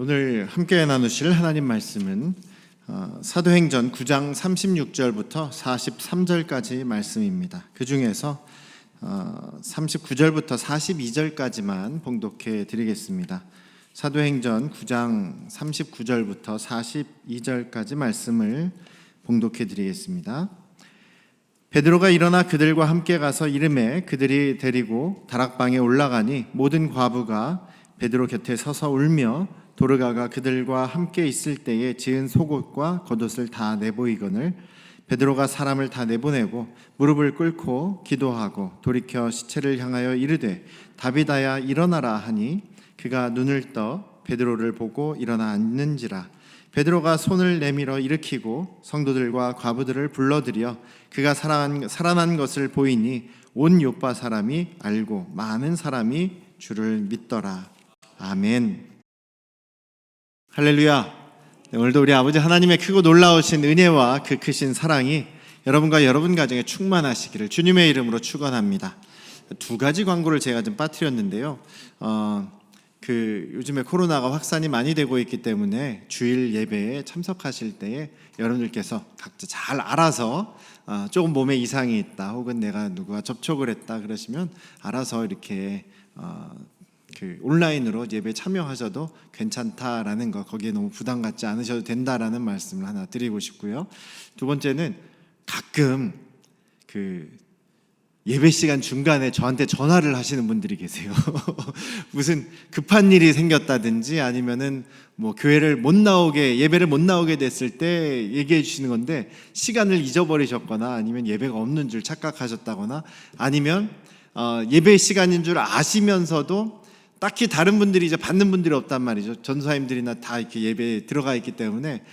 오늘 함께 나누실 하나님 말씀은 사도행전 9장 36절부터 43절까지 말씀입니다. 그 중에서 39절부터 42절까지만 봉독해 드리겠습니다. 사도행전 9장 39절부터 42절까지 말씀을 봉독해 드리겠습니다. 베드로가 일어나 그들과 함께 가서 이르매 그들이 데리고 다락방에 올라가니 모든 과부가 베드로 곁에 서서 울며 도르가가 그들과 함께 있을 때에 지은 속옷과 겉옷을 다 내보이거늘 베드로가 사람을 다 내보내고 무릎을 꿇고 기도하고 돌이켜 시체를 향하여 이르되 다비다야 일어나라 하니 그가 눈을 떠 베드로를 보고 일어나 앉는지라. 베드로가 손을 내밀어 일으키고 성도들과 과부들을 불러들여 그가 살아난 것을 보이니 온 요파 사람이 알고 많은 사람이 주를 믿더라. 아멘. 할렐루야. 오늘도 우리 아버지 하나님의 크고 놀라우신 은혜와 그 크신 사랑이 여러분과 여러분 가정에 충만하시기를 주님의 이름으로 축원합니다. 두 가지 광고를 제가 좀 빠뜨렸는데요. 요즘에 코로나가 확산이 많이 되고 있기 때문에 주일 예배에 참석하실 때에 여러분들께서 각자 잘 알아서 조금 몸에 이상이 있다 혹은 내가 누구와 접촉을 했다 그러시면 알아서 이렇게 온라인으로 예배에 참여하셔도 괜찮다라는 거, 거기에 너무 부담 갖지 않으셔도 된다라는 말씀을 하나 드리고 싶고요. 두 번째는 가끔 예배 시간 중간에 저한테 전화를 하시는 분들이 계세요. 무슨 급한 일이 생겼다든지 아니면은 교회를 못 나오게, 예배를 못 나오게 됐을 때 얘기해 주시는 건데 시간을 잊어버리셨거나 아니면 예배가 없는 줄 착각하셨다거나 아니면 예배 시간인 줄 아시면서도 딱히 다른 분들이 이제 받는 분들이 없단 말이죠. 전사님들이나 다 이렇게 예배에 들어가 있기 때문에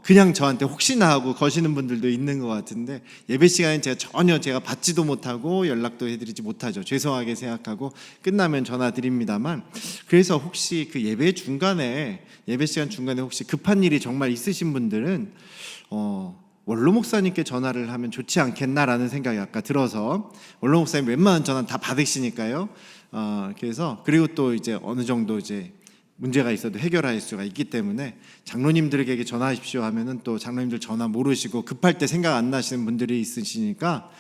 그냥 저한테 혹시나 하고 거시는 분들도 있는 것 같은데 예배 시간에 제가 받지도 못하고 연락도 해드리지 못하죠. 죄송하게 생각하고 끝나면 전화 드립니다만, 그래서 혹시 그 예배 시간 중간에 혹시 급한 일이 정말 있으신 분들은 원로 목사님께 전화를 하면 좋지 않겠나라는 생각이 아까 들어서, 원로 목사님 웬만한 전화 다 받으시니까요. 그래서 그리고 또 이제 어느 정도 이제 문제가 있어도 해결할 수가 있기 때문에 장로님들에게 전화하십시오 하면은 또 장로님들 전화 모르시고 급할 때 생각 안 나시는 분들이 있으시니까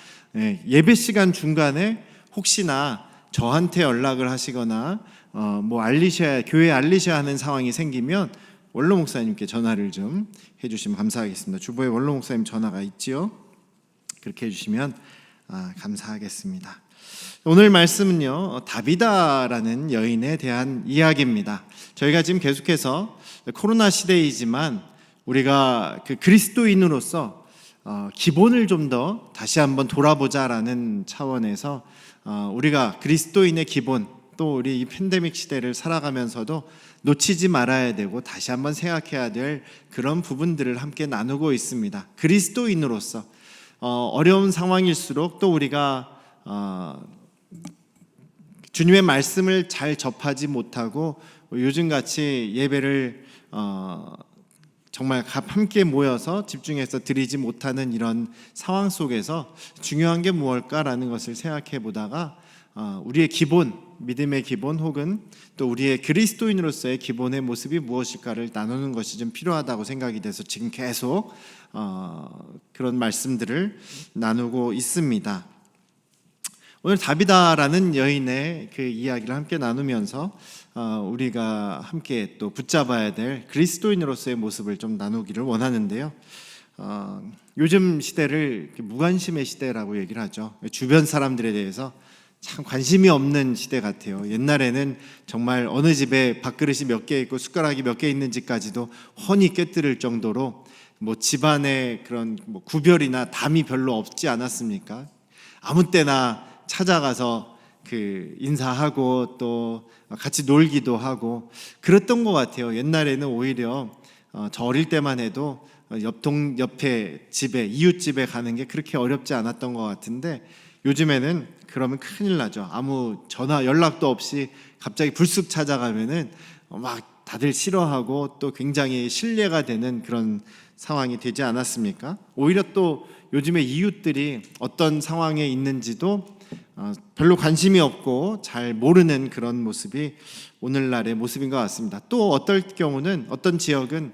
예배 시간 중간에 혹시나 저한테 연락을 하시거나 교회에 알리셔야 하는 상황이 생기면 원로 목사님께 전화를 좀 해주시면 감사하겠습니다. 주보에 원로 목사님 전화가 있지요. 그렇게 해주시면 감사하겠습니다. 오늘 말씀은요, 다비다라는 여인에 대한 이야기입니다. 저희가 지금 계속해서 코로나 시대이지만 우리가 그리스도인으로서 기본을 좀 더 다시 한번 돌아보자라는 차원에서 우리가 그리스도인의 기본, 또 우리 이 팬데믹 시대를 살아가면서도 놓치지 말아야 되고 다시 한번 생각해야 될 그런 부분들을 함께 나누고 있습니다. 그리스도인으로서 어려운 상황일수록 또 우리가 주님의 말씀을 잘 접하지 못하고 요즘같이 예배를 정말 함께 모여서 집중해서 드리지 못하는 이런 상황 속에서 중요한 게 무엇일까라는 것을 생각해 보다가 우리의 기본, 믿음의 기본 혹은 또 우리의 그리스도인으로서의 기본의 모습이 무엇일까를 나누는 것이 좀 필요하다고 생각이 돼서 지금 계속 그런 말씀들을 나누고 있습니다. 오늘 다비다라는 여인의 그 이야기를 함께 나누면서 우리가 함께 또 붙잡아야 될 그리스도인으로서의 모습을 좀 나누기를 원하는데요. 요즘 시대를 무관심의 시대라고 얘기를 하죠. 주변 사람들에 대해서 참 관심이 없는 시대 같아요. 옛날에는 정말 어느 집에 밥그릇이 몇 개 있고 숟가락이 몇 개 있는지까지도 훤히 꿰뚫을 정도로 집안에 그런 구별이나 담이 별로 없지 않았습니까? 아무 때나 찾아가서 인사하고 또 같이 놀기도 하고 그랬던 것 같아요. 옛날에는 오히려 저 어릴 때만 해도 옆에 집에, 이웃집에 가는 게 그렇게 어렵지 않았던 것 같은데 요즘에는 그러면 큰일 나죠. 아무 전화 연락도 없이 갑자기 불쑥 찾아가면은 막 다들 싫어하고 또 굉장히 신뢰가 되는 그런 상황이 되지 않았습니까? 오히려 또 요즘에 이웃들이 어떤 상황에 있는지도 별로 관심이 없고 잘 모르는 그런 모습이 오늘날의 모습인 것 같습니다. 또 어떨 경우는 어떤 지역은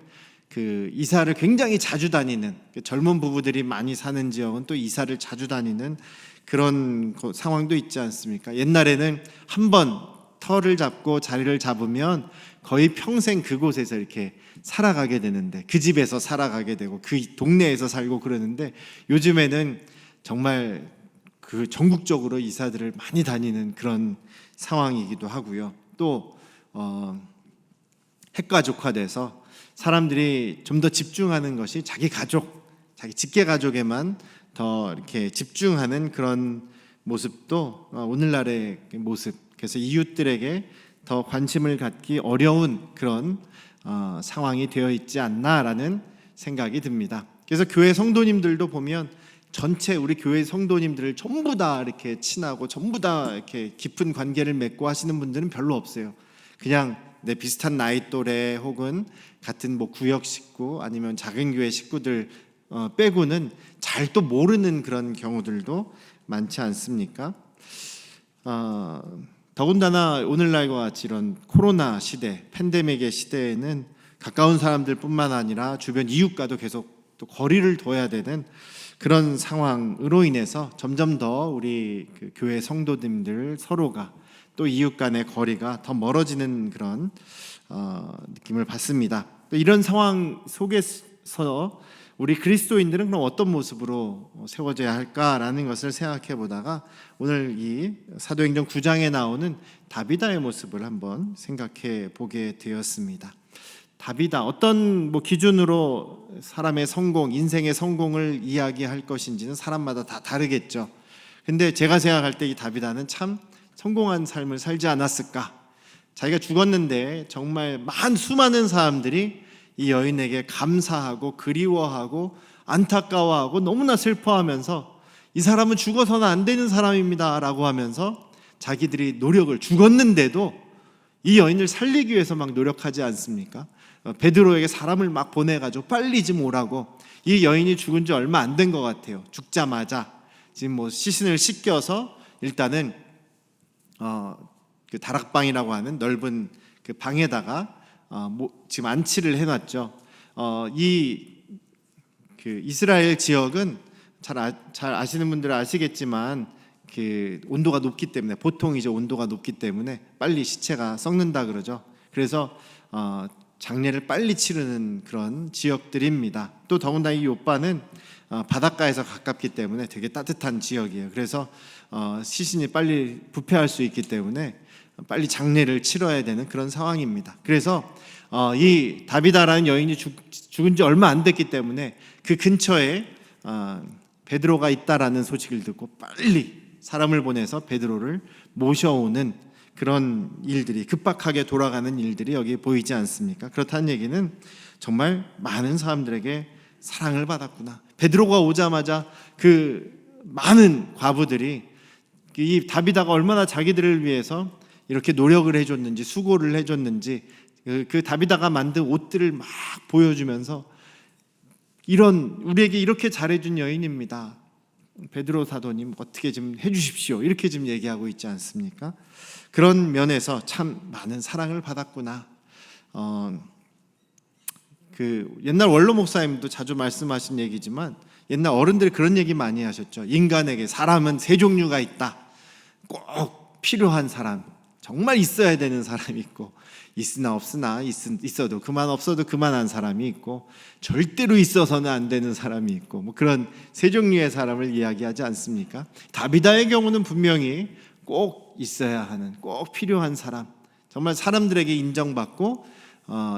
그 이사를 굉장히 자주 다니는, 젊은 부부들이 많이 사는 지역은 또 이사를 자주 다니는 그런 상황도 있지 않습니까? 옛날에는 한번 터를 잡고 자리를 잡으면 거의 평생 그곳에서 이렇게 살아가게 되는데, 그 집에서 살아가게 되고 그 동네에서 살고 그러는데, 요즘에는 정말 그 전국적으로 이사들을 많이 다니는 그런 상황이기도 하고요. 또 핵가족화돼서 사람들이 좀 더 집중하는 것이 자기 가족, 자기 직계 가족에만 더 이렇게 집중하는 그런 모습도 오늘날의 모습, 그래서 이웃들에게 더 관심을 갖기 어려운 그런 상황이 되어 있지 않나라는 생각이 듭니다. 그래서 교회 성도님들도 보면 전체 우리 교회 성도님들을 전부 다 이렇게 친하고 전부 다 이렇게 깊은 관계를 맺고 하시는 분들은 별로 없어요. 그냥 내 비슷한 나이 또래 혹은 같은 뭐 구역 식구 아니면 작은 교회 식구들 빼고는 잘 또 모르는 그런 경우들도 많지 않습니까? 더군다나 오늘날과 같이 이런 코로나 시대, 팬데믹의 시대에는 가까운 사람들뿐만 아니라 주변 이웃과도 계속 또 거리를 둬야 되는 그런 상황으로 인해서 점점 더 우리 그 교회 성도님들 서로가 또 이웃 간의 거리가 더 멀어지는 그런 느낌을 받습니다. 또 이런 상황 속에서 우리 그리스도인들은 그럼 어떤 모습으로 세워져야 할까라는 것을 생각해 보다가 오늘 이 사도행전 9장에 나오는 다비다의 모습을 한번 생각해 보게 되었습니다. 다비다, 어떤 기준으로 사람의 성공, 인생의 성공을 이야기할 것인지는 사람마다 다 다르겠죠. 근데 제가 생각할 때 이 다비다는 참 성공한 삶을 살지 않았을까. 자기가 죽었는데 정말 수많은 사람들이 이 여인에게 감사하고 그리워하고 안타까워하고 너무나 슬퍼하면서 이 사람은 죽어서는 안 되는 사람입니다 라고 하면서 자기들이 노력을, 죽었는데도 이 여인을 살리기 위해서 막 노력하지 않습니까? 베드로에게 사람을 막 보내가지고 빨리 좀 오라고. 이 여인이 죽은 지 얼마 안 된 것 같아요. 죽자마자 지금 시신을 씻겨서 일단은 그 다락방이라고 하는 넓은 그 방에다가 지금 안치를 해놨죠. 그 이스라엘 지역은 잘 아시는 분들은 아시겠지만 그 온도가 높기 때문에, 보통 이제 온도가 높기 때문에 빨리 시체가 썩는다 그러죠. 그래서 장례를 빨리 치르는 그런 지역들입니다. 또 더군다나 이 요바는 바닷가에서 가깝기 때문에 되게 따뜻한 지역이에요. 그래서 시신이 빨리 부패할 수 있기 때문에 빨리 장례를 치러야 되는 그런 상황입니다. 그래서 이 다비다라는 여인이 죽은 지 얼마 안 됐기 때문에 그 근처에 베드로가 있다라는 소식을 듣고 빨리 사람을 보내서 베드로를 모셔오는 그런 일들이, 급박하게 돌아가는 일들이 여기 보이지 않습니까? 그렇다는 얘기는 정말 많은 사람들에게 사랑을 받았구나. 베드로가 오자마자 그 많은 과부들이 이 다비다가 얼마나 자기들을 위해서 이렇게 노력을 해줬는지, 수고를 해줬는지, 그 다비다가 만든 옷들을 막 보여주면서 우리에게 이렇게 잘해준 여인입니다. 베드로 사도님 어떻게 좀 해주십시오. 이렇게 좀 얘기하고 있지 않습니까? 그런 면에서 참 많은 사랑을 받았구나. 그 옛날 원로 목사님도 자주 말씀하신 얘기지만 옛날 어른들이 그런 얘기 많이 하셨죠. 인간에게, 사람은 세 종류가 있다. 꼭 필요한 사람, 정말 있어야 되는 사람이 있고, 있으나 없으나 있어도 그만, 없어도 그만한 사람이 있고, 절대로 있어서는 안 되는 사람이 있고, 그런 세 종류의 사람을 이야기하지 않습니까? 다비다의 경우는 분명히 꼭 있어야 하는, 꼭 필요한 사람, 정말 사람들에게 인정받고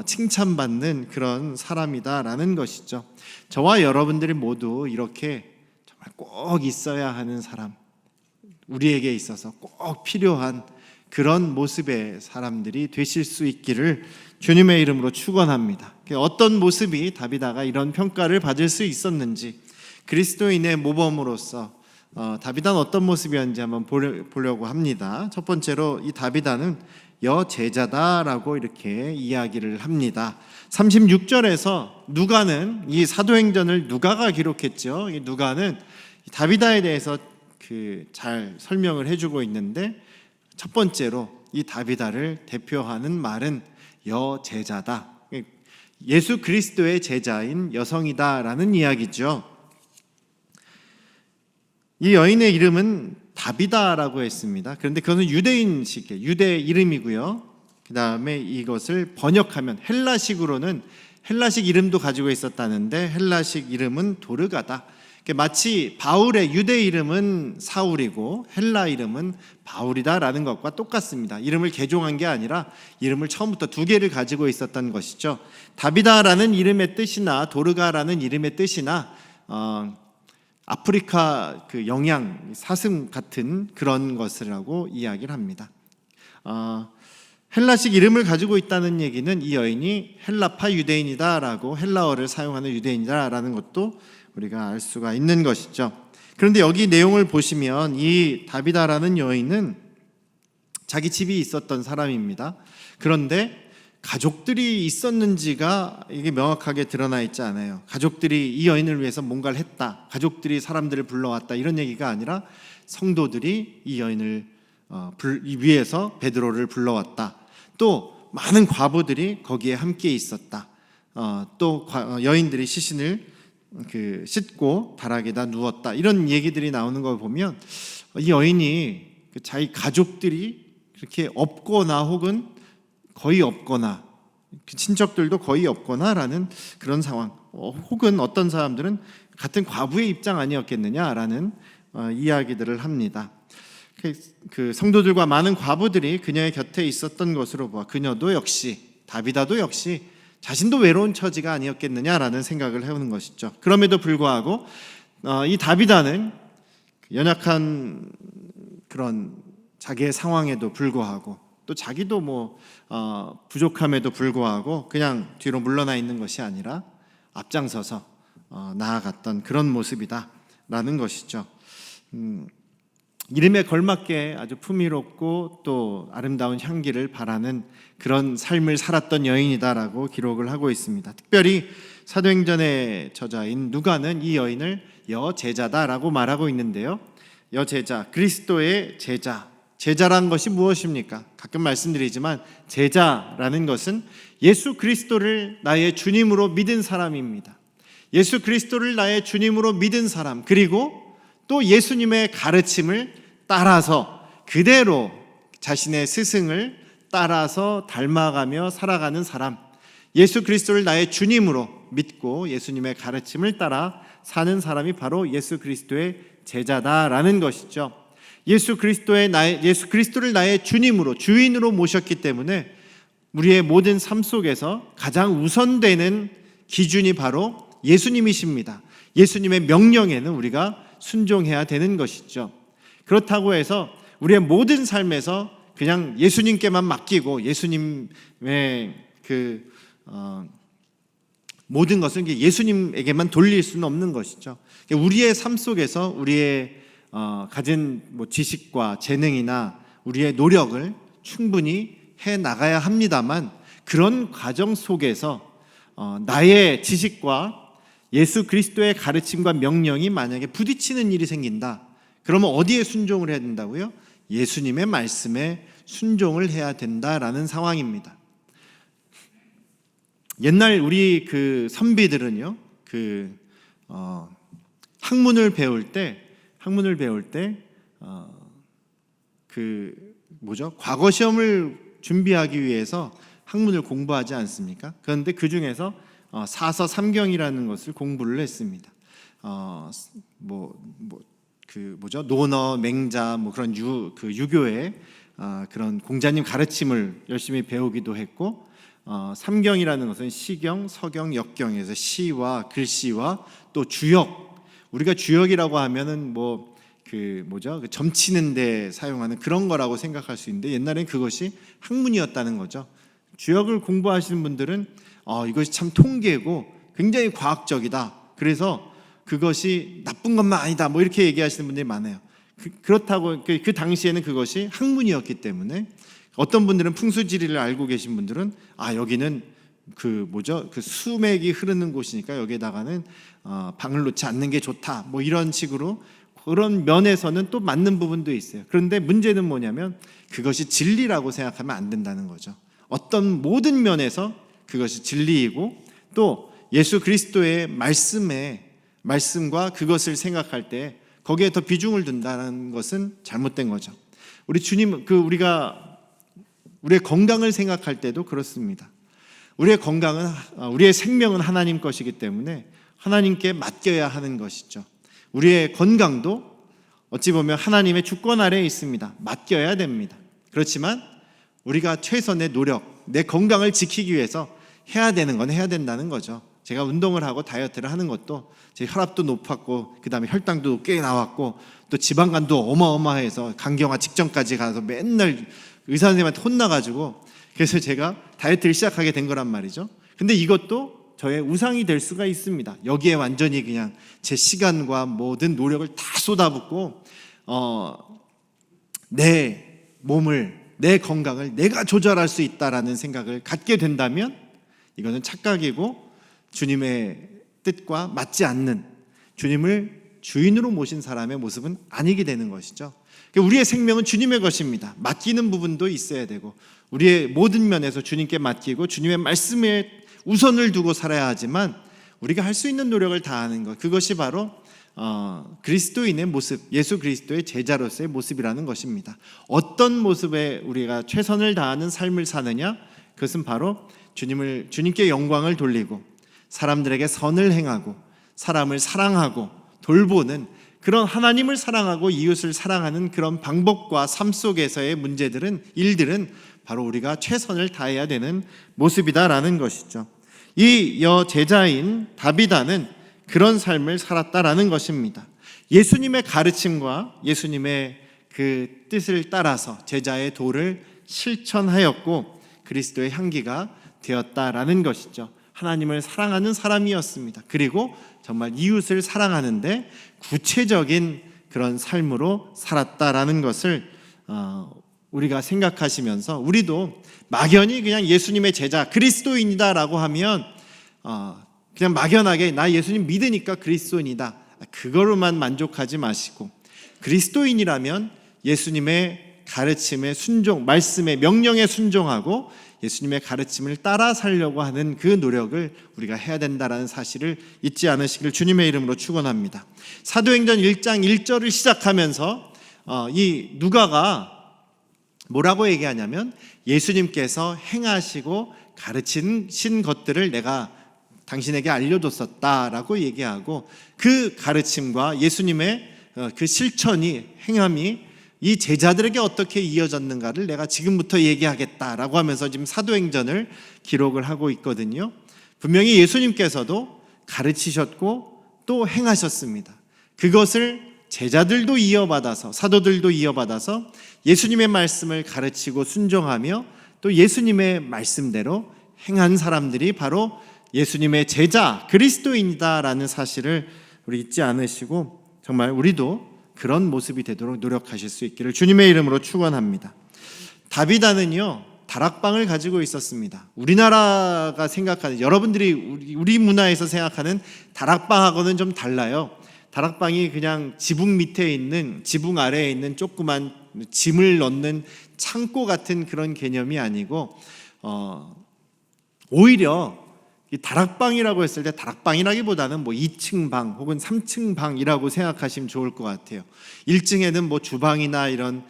칭찬받는 그런 사람이다라는 것이죠. 저와 여러분들이 모두 이렇게 정말 꼭 있어야 하는 사람, 우리에게 있어서 꼭 필요한 그런 모습의 사람들이 되실 수 있기를 주님의 이름으로 축원합니다. 어떤 모습이 다비다가 이런 평가를 받을 수 있었는지, 그리스도인의 모범으로서 다비다는 어떤 모습이었는지 한번 보려고 합니다. 첫 번째로 이 다비다는 여제자다라고 이렇게 이야기를 합니다. 36절에서 누가는, 이 사도행전을 누가가 기록했죠. 이 누가는 다비다에 대해서 잘 설명을 해주고 있는데, 첫 번째로 이 다비다를 대표하는 말은 여제자다. 예수 그리스도의 제자인 여성이다라는 이야기죠. 이 여인의 이름은 다비다라고 했습니다. 그런데 그것은 유대인식의 유대 이름이고요. 그 다음에 이것을 번역하면 헬라식으로는 헬라식 이름도 가지고 있었다는데 헬라식 이름은 도르가다. 마치 바울의 유대 이름은 사울이고 헬라 이름은 바울이다라는 것과 똑같습니다. 이름을 개종한 게 아니라 이름을 처음부터 두 개를 가지고 있었던 것이죠. 다비다라는 이름의 뜻이나 도르가라는 이름의 뜻이나 아프리카 영양 사슴 같은 그런 것이라고 이야기를 합니다. 헬라식 이름을 가지고 있다는 얘기는 이 여인이 헬라파 유대인이다라고 헬라어를 사용하는 유대인이다라는 것도 우리가 알 수가 있는 것이죠. 그런데 여기 내용을 보시면 이 다비다라는 여인은 자기 집이 있었던 사람입니다. 그런데 가족들이 있었는지가 이게 명확하게 드러나 있지 않아요. 가족들이 이 여인을 위해서 뭔가를 했다, 가족들이 사람들을 불러왔다, 이런 얘기가 아니라 성도들이 이 여인을 위해서 베드로를 불러왔다. 또 많은 과부들이 거기에 함께 있었다. 또 여인들이 시신을 씻고 다락에다 누웠다. 이런 얘기들이 나오는 걸 보면 이 여인이 자기 가족들이 그렇게 없거나 혹은 거의 없거나 친척들도 거의 없거나라는 그런 상황, 혹은 어떤 사람들은 같은 과부의 입장 아니었겠느냐라는 이야기들을 합니다. 그 성도들과 많은 과부들이 그녀의 곁에 있었던 것으로 보아 그녀도 역시, 다비다도 역시 자신도 외로운 처지가 아니었겠느냐라는 생각을 해오는 것이죠. 그럼에도 불구하고 이 다비다는 연약한 그런 자기의 상황에도 불구하고 또 자기도 부족함에도 불구하고 그냥 뒤로 물러나 있는 것이 아니라 앞장서서 나아갔던 그런 모습이다라는 것이죠. 이름에 걸맞게 아주 풍요롭고 또 아름다운 향기를 바라는 그런 삶을 살았던 여인이다라고 기록을 하고 있습니다. 특별히 사도행전의 저자인 누가는 이 여인을 여제자다라고 말하고 있는데요. 여제자, 그리스도의 제자. 제자란 것이 무엇입니까? 가끔 말씀드리지만 제자라는 것은 예수 그리스도를 나의 주님으로 믿은 사람입니다. 예수 그리스도를 나의 주님으로 믿은 사람, 그리고 또 예수님의 가르침을 따라서 그대로 자신의 스승을 따라서 닮아가며 살아가는 사람, 예수 그리스도를 나의 주님으로 믿고 예수님의 가르침을 따라 사는 사람이 바로 예수 그리스도의 제자다라는 것이죠. 예수 그리스도를 나의 주님으로, 주인으로 모셨기 때문에 우리의 모든 삶 속에서 가장 우선되는 기준이 바로 예수님이십니다. 예수님의 명령에는 우리가 순종해야 되는 것이죠. 그렇다고 해서 우리의 모든 삶에서 그냥 예수님께만 맡기고 예수님의 모든 것은 예수님에게만 돌릴 수는 없는 것이죠. 우리의 삶 속에서 우리의 가진 지식과 재능이나 우리의 노력을 충분히 해 나가야 합니다만, 그런 과정 속에서 나의 지식과 예수 그리스도의 가르침과 명령이 만약에 부딪히는 일이 생긴다, 그러면 어디에 순종을 해야 된다고요? 예수님의 말씀에 순종을 해야 된다라는 상황입니다. 옛날 우리 선비들은요, 학문을 배울 때 과거 시험을 준비하기 위해서 학문을 공부하지 않습니까? 그런데 그 중에서 사서 삼경이라는 것을 공부를 했습니다. 논어, 맹자, 그런 유교의 그런 공자님 가르침을 열심히 배우기도 했고, 삼경이라는 것은 시경, 서경, 역경에서 시와 글씨와 또 주역. 우리가 주역이라고 하면은 점치는 데 사용하는 그런 거라고 생각할 수 있는데, 옛날엔 그것이 학문이었다는 거죠. 주역을 공부하시는 분들은 이것이 참 통계고 굉장히 과학적이다, 그래서 그것이 나쁜 것만 아니다, 이렇게 얘기하시는 분들이 많아요. 그렇다고 그 당시에는 그것이 학문이었기 때문에 어떤 분들은 풍수지리를 알고 계신 분들은 여기는 그 수맥이 흐르는 곳이니까 여기에다가는 방을 놓지 않는 게 좋다, 이런 식으로 그런 면에서는 또 맞는 부분도 있어요. 그런데 문제는 뭐냐면 그것이 진리라고 생각하면 안 된다는 거죠. 어떤 모든 면에서 그것이 진리이고 또 예수 그리스도의 말씀과 그것을 생각할 때 거기에 더 비중을 둔다는 것은 잘못된 거죠. 우리 주님 우리가 우리의 건강을 생각할 때도 그렇습니다. 우리의 생명은 하나님 것이기 때문에 하나님께 맡겨야 하는 것이죠. 우리의 건강도 어찌 보면 하나님의 주권 아래에 있습니다. 맡겨야 됩니다. 그렇지만 우리가 최선의 노력, 내 건강을 지키기 위해서 해야 되는 건 해야 된다는 거죠. 제가 운동을 하고 다이어트를 하는 것도 제 혈압도 높았고 그 다음에 혈당도 꽤 나왔고 또 지방간도 어마어마해서 간경화 직전까지 가서 맨날 의사 선생님한테 혼나가지고 그래서 제가 다이어트를 시작하게 된 거란 말이죠. 근데 이것도 저의 우상이 될 수가 있습니다. 여기에 완전히 그냥 제 시간과 모든 노력을 다 쏟아붓고 내 몸을, 내 건강을 내가 조절할 수 있다라는 생각을 갖게 된다면 이거는 착각이고 주님의 뜻과 맞지 않는, 주님을 주인으로 모신 사람의 모습은 아니게 되는 것이죠. 우리의 생명은 주님의 것입니다. 맡기는 부분도 있어야 되고 우리의 모든 면에서 주님께 맡기고 주님의 말씀에 우선을 두고 살아야 하지만 우리가 할 수 있는 노력을 다하는 것, 그것이 바로 그리스도인의 모습, 예수 그리스도의 제자로서의 모습이라는 것입니다. 어떤 모습에 우리가 최선을 다하는 삶을 사느냐, 그것은 바로 주님께 영광을 돌리고 사람들에게 선을 행하고 사람을 사랑하고 돌보는 그런 하나님을 사랑하고 이웃을 사랑하는 그런 방법과 삶 속에서의 일들은 바로 우리가 최선을 다해야 되는 모습이다라는 것이죠. 이 여제자인 다비다는 그런 삶을 살았다라는 것입니다. 예수님의 가르침과 예수님의 그 뜻을 따라서 제자의 도를 실천하였고 그리스도의 향기가 되었다라는 것이죠. 하나님을 사랑하는 사람이었습니다. 그리고 정말 이웃을 사랑하는데 구체적인 그런 삶으로 살았다라는 것을 우리가 생각하시면서 우리도 막연히 그냥 예수님의 제자 그리스도인이다라고 하면 그냥 막연하게 나 예수님 믿으니까 그리스도인이다, 그거로만 만족하지 마시고 그리스도인이라면 예수님의 가르침에 순종, 말씀의 명령에 순종하고 예수님의 가르침을 따라 살려고 하는 그 노력을 우리가 해야 된다는 사실을 잊지 않으시길 주님의 이름으로 축원합니다. 사도행전 1장 1절을 시작하면서 이 누가가 뭐라고 얘기하냐면 예수님께서 행하시고 가르치신 것들을 내가 당신에게 알려줬었다라고 얘기하고 그 가르침과 예수님의 그 실천이, 행함이 이 제자들에게 어떻게 이어졌는가를 내가 지금부터 얘기하겠다라고 하면서 지금 사도행전을 기록을 하고 있거든요. 분명히 예수님께서도 가르치셨고 또 행하셨습니다. 그것을 제자들도 이어받아서, 사도들도 이어받아서 예수님의 말씀을 가르치고 순종하며 또 예수님의 말씀대로 행한 사람들이 바로 예수님의 제자 그리스도인이다라는 사실을 우리 잊지 않으시고 정말 우리도 그런 모습이 되도록 노력하실 수 있기를 주님의 이름으로 축원합니다. 다비다는요 다락방을 가지고 있었습니다. 우리나라가 생각하는, 여러분들이 우리 문화에서 생각하는 다락방하고는 좀 달라요. 다락방이 그냥 지붕 밑에 있는, 지붕 아래에 있는 조그만 짐을 넣는 창고 같은 그런 개념이 아니고 오히려 이 다락방이라고 했을 때 다락방이라기보다는 2층 방 혹은 3층 방이라고 생각하시면 좋을 것 같아요. 1층에는 주방이나 이런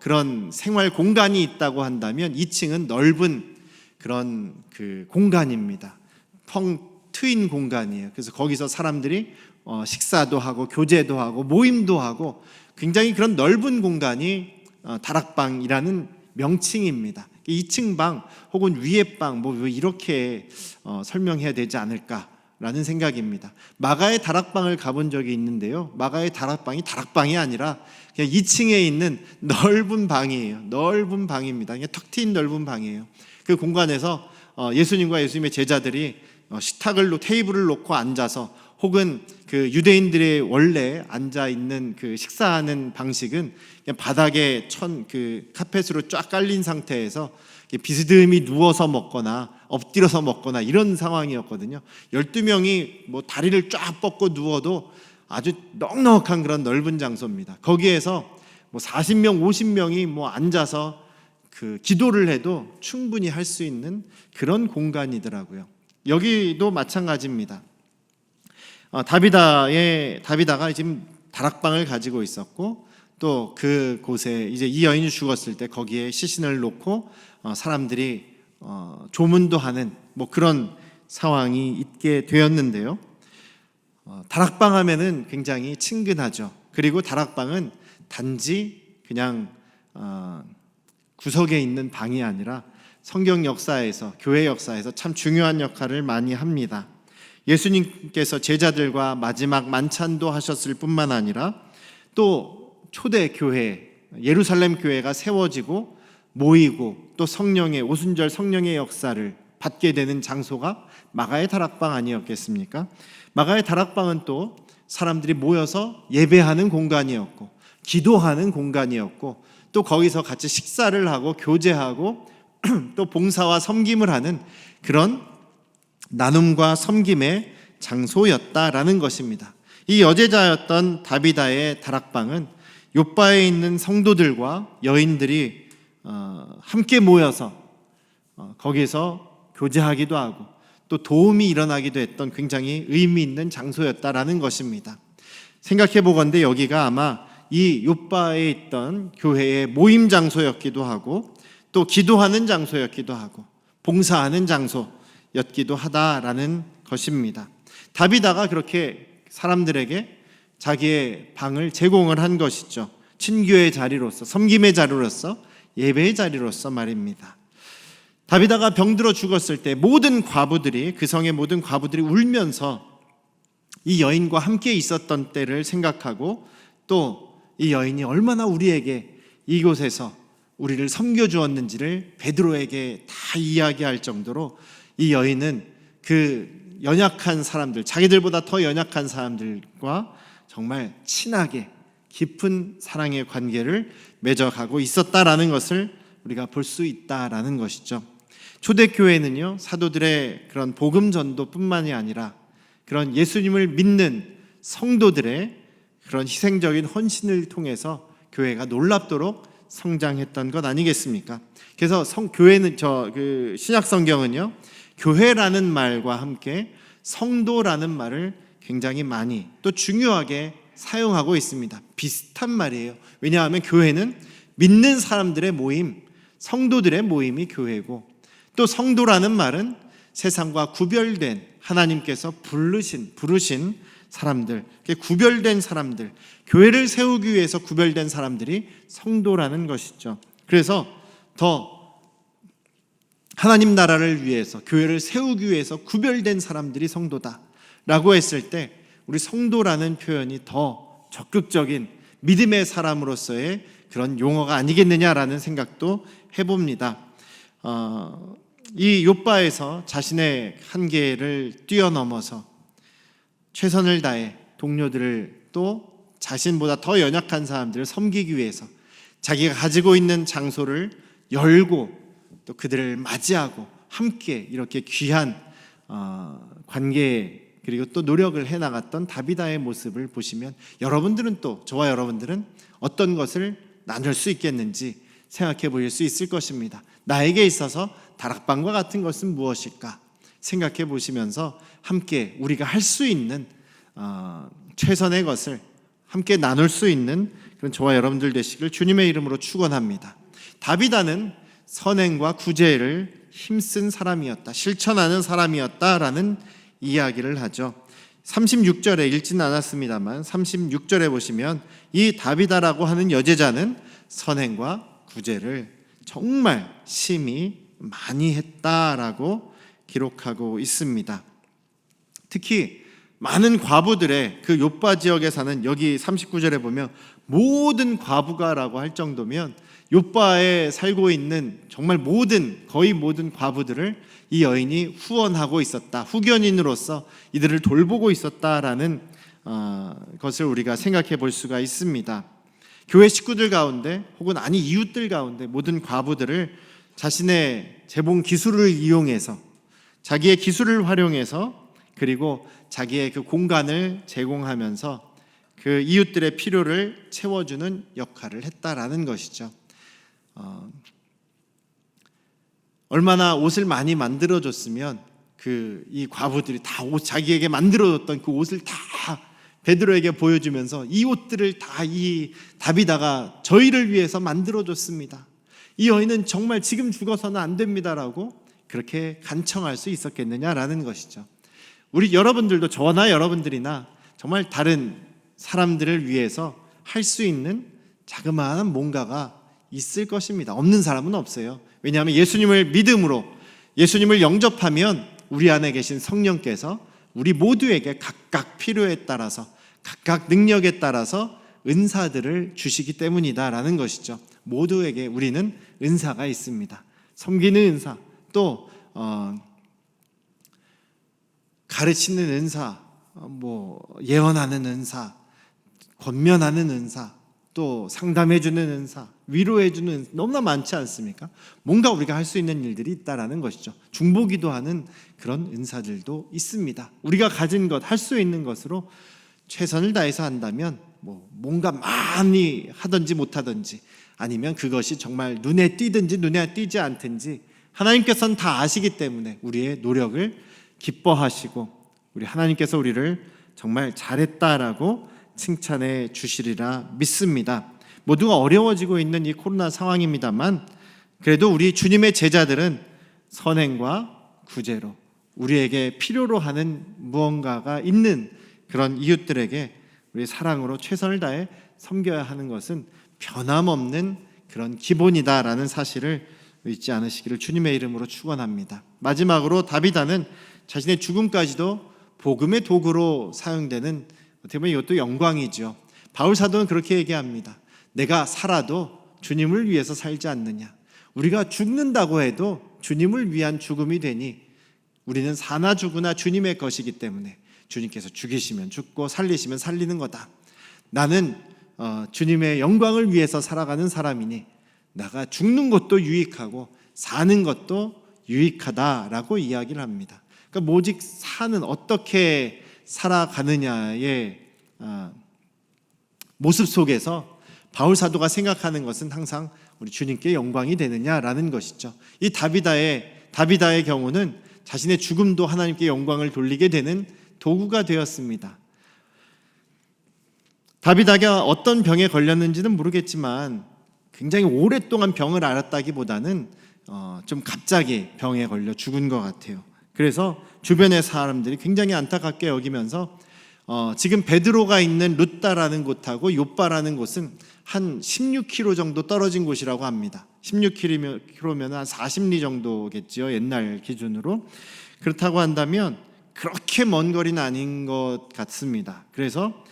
그런 생활 공간이 있다고 한다면 2층은 넓은 그런 그 공간입니다. 텅 트인 공간이에요. 그래서 거기서 사람들이 식사도 하고 교제도 하고 모임도 하고 굉장히 그런 넓은 공간이 다락방이라는 명칭입니다. 2층 방 혹은 위에 방 이렇게 설명해야 되지 않을까라는 생각입니다. 마가의 다락방을 가본 적이 있는데요. 마가의 다락방이 아니라 그냥 2층에 있는 넓은 방이에요. 넓은 방입니다. 그냥 턱 트인 넓은 방이에요. 그 공간에서 예수님과 예수님의 제자들이 테이블을 놓고 앉아서 혹은 그 유대인들의 원래 앉아 있는 그 식사하는 방식은 그냥 바닥에 그 카펫으로 쫙 깔린 상태에서 비스듬히 누워서 먹거나 엎드려서 먹거나 이런 상황이었거든요. 12명이 다리를 쫙 뻗고 누워도 아주 넉넉한 그런 넓은 장소입니다. 거기에서 뭐 40명, 50명이 뭐 앉아서 그 기도를 해도 충분히 할 수 있는 그런 공간이더라고요. 여기도 마찬가지입니다. 다비다가 지금 다락방을 가지고 있었고, 또 그곳에 이제 이 여인이 죽었을 때 거기에 시신을 놓고 사람들이 조문도 하는 뭐 그런 상황이 있게 되었는데요. 다락방 하면은 굉장히 친근하죠. 그리고 다락방은 단지 그냥 구석에 있는 방이 아니라 성경 역사에서, 교회 역사에서 참 중요한 역할을 많이 합니다. 예수님께서 제자들과 마지막 만찬도 하셨을 뿐만 아니라 또 초대 교회, 예루살렘 교회가 세워지고 모이고 또 성령의, 오순절 성령의 역사를 받게 되는 장소가 마가의 다락방 아니었겠습니까? 마가의 다락방은 또 사람들이 모여서 예배하는 공간이었고, 기도하는 공간이었고, 또 거기서 같이 식사를 하고 교제하고 또 봉사와 섬김을 하는 그런 나눔과 섬김의 장소였다라는 것입니다. 이 여제자였던 다비다의 다락방은 욥바에 있는 성도들과 여인들이 함께 모여서 거기서 교제하기도 하고 또 도움이 일어나기도 했던 굉장히 의미 있는 장소였다라는 것입니다. 생각해 보건대 여기가 아마 이 욥바에 있던 교회의 모임 장소였기도 하고 또 기도하는 장소였기도 하고 봉사하는 장소였기도 하다라는 것입니다. 다비다가 그렇게 사람들에게 자기의 방을 제공을 한 것이죠. 친교의 자리로서, 섬김의 자리로서, 예배의 자리로서 말입니다. 다비다가 병들어 죽었을 때 모든 과부들이, 그 성의 모든 과부들이 울면서 이 여인과 함께 있었던 때를 생각하고 또 이 여인이 얼마나 우리에게 이곳에서 우리를 섬겨주었는지를 베드로에게 다 이야기할 정도로 이 여인은 그 연약한 사람들, 자기들보다 더 연약한 사람들과 정말 친하게 깊은 사랑의 관계를 맺어가고 있었다라는 것을 우리가 볼 수 있다라는 것이죠. 초대교회는요, 사도들의 그런 복음 전도뿐만이 아니라 그런 예수님을 믿는 성도들의 그런 희생적인 헌신을 통해서 교회가 놀랍도록 성장했던 것 아니겠습니까? 그래서 교회는 신약 성경은요, 교회라는 말과 함께 성도라는 말을 굉장히 많이 또 중요하게 사용하고 있습니다. 비슷한 말이에요. 왜냐하면 교회는 믿는 사람들의 모임, 성도들의 모임이 교회고, 또 성도라는 말은 세상과 구별된, 하나님께서 부르신 사람들, 구별된 사람들, 교회를 세우기 위해서 구별된 사람들이 성도라는 것이죠. 그래서 더 하나님 나라를 위해서, 교회를 세우기 위해서 구별된 사람들이 성도다라고 했을 때 우리 성도라는 표현이 더 적극적인 믿음의 사람으로서의 그런 용어가 아니겠느냐라는 생각도 해봅니다. 이 욥바에서 자신의 한계를 뛰어넘어서 최선을 다해 동료들을 또 자신보다 더 연약한 사람들을 섬기기 위해서 자기가 가지고 있는 장소를 열고 또 그들을 맞이하고 함께 이렇게 귀한 관계 그리고 또 노력을 해나갔던 다비다의 모습을 보시면 여러분들은 또 저와 여러분들은 어떤 것을 나눌 수 있겠는지 생각해 보실 수 있을 것입니다. 나에게 있어서 다락방과 같은 것은 무엇일까 생각해 보시면서 함께 우리가 할 수 있는 최선의 것을 함께 나눌 수 있는 그런 저와 여러분들 되시길 주님의 이름으로 축원합니다. 다비다는 선행과 구제를 힘쓴 사람이었다, 실천하는 사람이었다라는 이야기를 하죠. 36절에 읽지는 않았습니다만 36절에 보시면 이 다비다라고 하는 여제자는 선행과 구제를 정말 심히 많이 했다라고 기록하고 있습니다. 특히 많은 과부들의 그 욥바 지역에 사는, 여기 39절에 보면 모든 과부가라고 할 정도면 욥바에 살고 있는 정말 거의 모든 과부들을 이 여인이 후원하고 있었다, 후견인으로서 이들을 돌보고 있었다라는 것을 우리가 생각해 볼 수가 있습니다. 교회 식구들 가운데 혹은 이웃들 가운데 모든 과부들을 자신의 재봉 기술을 이용해서, 자기의 기술을 활용해서, 그리고 자기의 그 공간을 제공하면서 그 이웃들의 필요를 채워주는 역할을 했다라는 것이죠. 얼마나 옷을 많이 만들어줬으면 이 과부들이 다 자기에게 만들어줬던 그 옷을 다 베드로에게 보여주면서 이 옷들을 다 이 다비다가 저희를 위해서 만들어줬습니다. 이 여인은 정말 지금 죽어서는 안 됩니다라고 그렇게 간청할 수 있었겠느냐라는 것이죠. 여러분들도 저나 여러분들이나 정말 다른 사람들을 위해서 할 수 있는 자그마한 뭔가가 있을 것입니다. 없는 사람은 없어요. 왜냐하면 예수님을 믿음으로 예수님을 영접하면 우리 안에 계신 성령께서 우리 모두에게 각각 필요에 따라서 각각 능력에 따라서 은사들을 주시기 때문이다라는 것이죠. 모두에게 우리는 은사가 있습니다. 섬기는 은사, 또 가르치는 은사, 예언하는 은사, 권면하는 은사, 또 상담해주는 은사, 위로해주는 은사, 너무나 많지 않습니까? 뭔가 우리가 할 수 있는 일들이 있다라는 것이죠. 중보기도하는 그런 은사들도 있습니다. 우리가 가진 것, 할 수 있는 것으로 최선을 다해서 한다면 뭔가 많이 하든지 못하든지, 아니면 그것이 정말 눈에 띄든지 눈에 띄지 않든지 하나님께서는 다 아시기 때문에 우리의 노력을 기뻐하시고 우리 하나님께서 우리를 정말 잘했다라고 칭찬해 주시리라 믿습니다. 모두가 어려워지고 있는 이 코로나 상황입니다만 그래도 우리 주님의 제자들은 선행과 구제로 우리에게 필요로 하는 무언가가 있는 그런 이웃들에게 우리 사랑으로 최선을 다해 섬겨야 하는 것은 변함없는 그런 기본이다라는 사실을 잊지 않으시기를 주님의 이름으로 축원합니다. 마지막으로 다비다는 자신의 죽음까지도 복음의 도구로 사용되는, 어떻게 보면 이것도 영광이죠. 바울 사도는 그렇게 얘기합니다. 내가 살아도 주님을 위해서 살지 않느냐. 우리가 죽는다고 해도 주님을 위한 죽음이 되니 우리는 사나 죽으나 주님의 것이기 때문에 주님께서 죽이시면 죽고 살리시면 살리는 거다. 나는 주님의 영광을 위해서 살아가는 사람이니 내가 죽는 것도 유익하고 사는 것도 유익하다라고 이야기를 합니다. 그러니까 오직 사는 어떻게 살아가느냐의 모습 속에서 바울 사도가 생각하는 것은 항상 우리 주님께 영광이 되느냐라는 것이죠. 이 다비다의 경우는 자신의 죽음도 하나님께 영광을 돌리게 되는 도구가 되었습니다. 다비다가 어떤 병에 걸렸는지는 모르겠지만 굉장히 오랫동안 병을 앓았다기보다는 좀 갑자기 병에 걸려 죽은 것 같아요. 그래서 주변의 사람들이 굉장히 안타깝게 여기면서 지금 베드로가 있는 룻다라는 곳하고 요빠라는 곳은 한 16km 정도 떨어진 곳이라고 합니다. 16km면 한 40리 정도겠지요, 옛날 기준으로. 그렇다고 한다면 그렇게 먼 거리는 아닌 것 같습니다. 그래서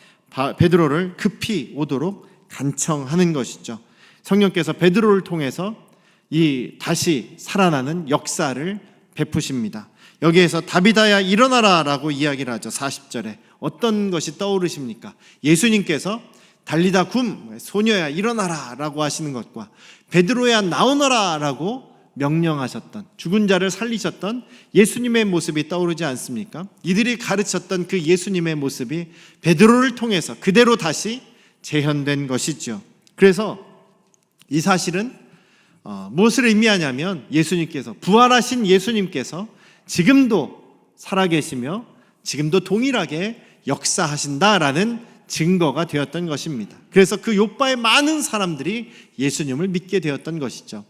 베드로를 급히 오도록 간청하는 것이죠. 성령께서 베드로를 통해서 이 다시 살아나는 역사를 베푸십니다. 여기에서 다비다야 일어나라 라고 이야기를 하죠. 40절에 어떤 것이 떠오르십니까? 예수님께서 달리다 굼, 소녀야 일어나라 라고 하시는 것과 베드로야 나오너라 라고 명령하셨던, 죽은 자를 살리셨던 예수님의 모습이 떠오르지 않습니까? 이들이 가르쳤던 그 예수님의 모습이 베드로를 통해서 그대로 다시 재현된 것이죠. 그래서 이 사실은 무엇을 의미하냐면 예수님께서, 부활하신 예수님께서 지금도 살아계시며 지금도 동일하게 역사하신다라는 증거가 되었던 것입니다. 그래서 그 요빠의 많은 사람들이 예수님을 믿게 되었던 것이죠.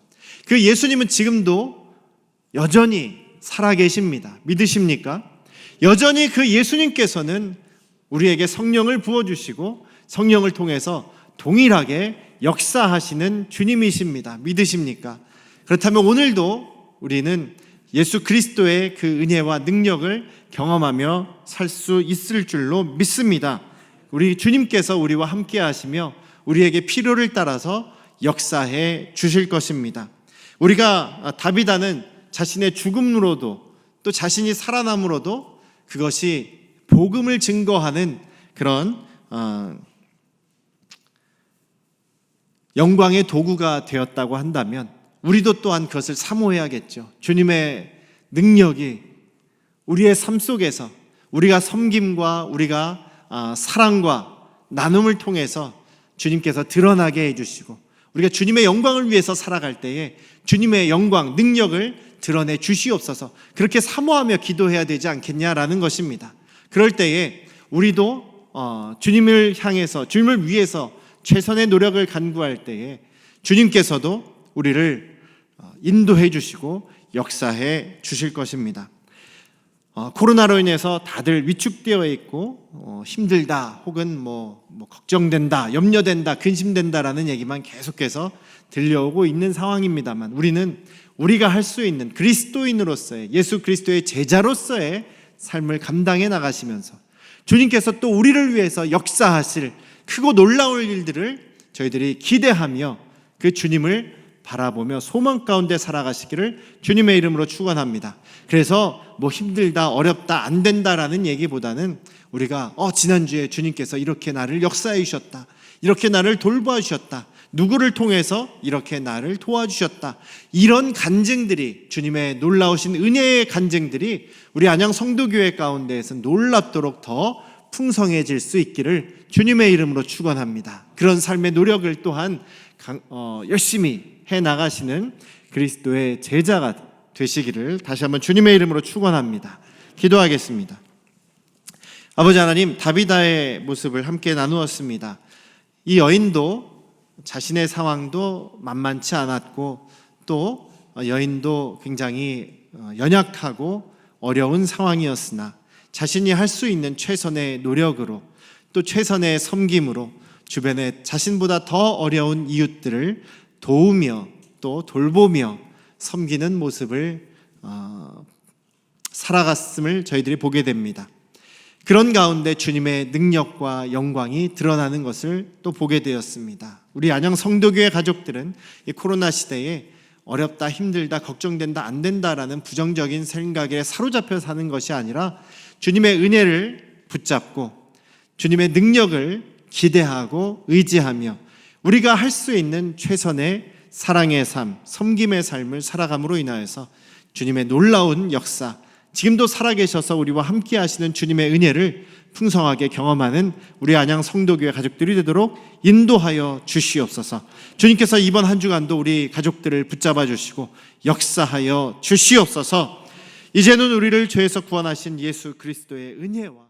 그 예수님은 지금도 여전히 살아계십니다. 믿으십니까? 여전히 그 예수님께서는 우리에게 성령을 부어주시고 성령을 통해서 동일하게 역사하시는 주님이십니다. 믿으십니까? 그렇다면 오늘도 우리는 예수 그리스도의 그 은혜와 능력을 경험하며 살 수 있을 줄로 믿습니다. 우리 주님께서 우리와 함께 하시며 우리에게 필요를 따라서 역사해 주실 것입니다. 우리가 다비다는 자신의 죽음으로도 또 자신이 살아남으로도 그것이 복음을 증거하는 그런 영광의 도구가 되었다고 한다면 우리도 또한 그것을 사모해야겠죠. 주님의 능력이 우리의 삶 속에서 우리가 섬김과 우리가 사랑과 나눔을 통해서 주님께서 드러나게 해주시고 우리가 주님의 영광을 위해서 살아갈 때에 주님의 영광, 능력을 드러내 주시옵소서, 그렇게 사모하며 기도해야 되지 않겠냐라는 것입니다. 그럴 때에 우리도 주님을 향해서, 주님을 위해서 최선의 노력을 간구할 때에 주님께서도 우리를 인도해 주시고 역사해 주실 것입니다. 코로나로 인해서 다들 위축되어 있고 힘들다 혹은 걱정된다, 염려된다, 근심된다라는 얘기만 계속해서 들려오고 있는 상황입니다만, 우리는 우리가 할 수 있는 그리스도인으로서의, 예수 그리스도의 제자로서의 삶을 감당해 나가시면서 주님께서 또 우리를 위해서 역사하실 크고 놀라울 일들을 저희들이 기대하며 그 주님을 바라보며 소망 가운데 살아가시기를 주님의 이름으로 축원합니다. 그래서 힘들다, 어렵다, 안 된다라는 얘기보다는 우리가 지난주에 주님께서 이렇게 나를 역사해 주셨다, 이렇게 나를 돌봐 주셨다, 누구를 통해서 이렇게 나를 도와주셨다, 이런 간증들이, 주님의 놀라우신 은혜의 간증들이 우리 안양 성도교회 가운데에서 놀랍도록 더 풍성해질 수 있기를 주님의 이름으로 축원합니다. 그런 삶의 노력을 또한 열심히 해나가시는 그리스도의 제자가 되시기를 다시 한번 주님의 이름으로 축원합니다. 기도하겠습니다. 아버지 하나님, 다비다의 모습을 함께 나누었습니다. 이 여인도 자신의 상황도 만만치 않았고 또 여인도 굉장히 연약하고 어려운 상황이었으나 자신이 할 수 있는 최선의 노력으로 또 최선의 섬김으로 주변에 자신보다 더 어려운 이웃들을 도우며 또 돌보며 섬기는 모습을 살아갔음을 저희들이 보게 됩니다. 그런 가운데 주님의 능력과 영광이 드러나는 것을 또 보게 되었습니다. 우리 안양 성도교회 가족들은 이 코로나 시대에 어렵다, 힘들다, 걱정된다, 안 된다라는 부정적인 생각에 사로잡혀 사는 것이 아니라 주님의 은혜를 붙잡고 주님의 능력을 기대하고 의지하며 우리가 할 수 있는 최선의 사랑의 삶, 섬김의 삶을 살아감으로 인하여서 주님의 놀라운 역사, 지금도 살아계셔서 우리와 함께 하시는 주님의 은혜를 풍성하게 경험하는 우리 안양 성도교회 가족들이 되도록 인도하여 주시옵소서. 주님께서 이번 한 주간도 우리 가족들을 붙잡아 주시고 역사하여 주시옵소서. 이제는 우리를 죄에서 구원하신 예수 그리스도의 은혜와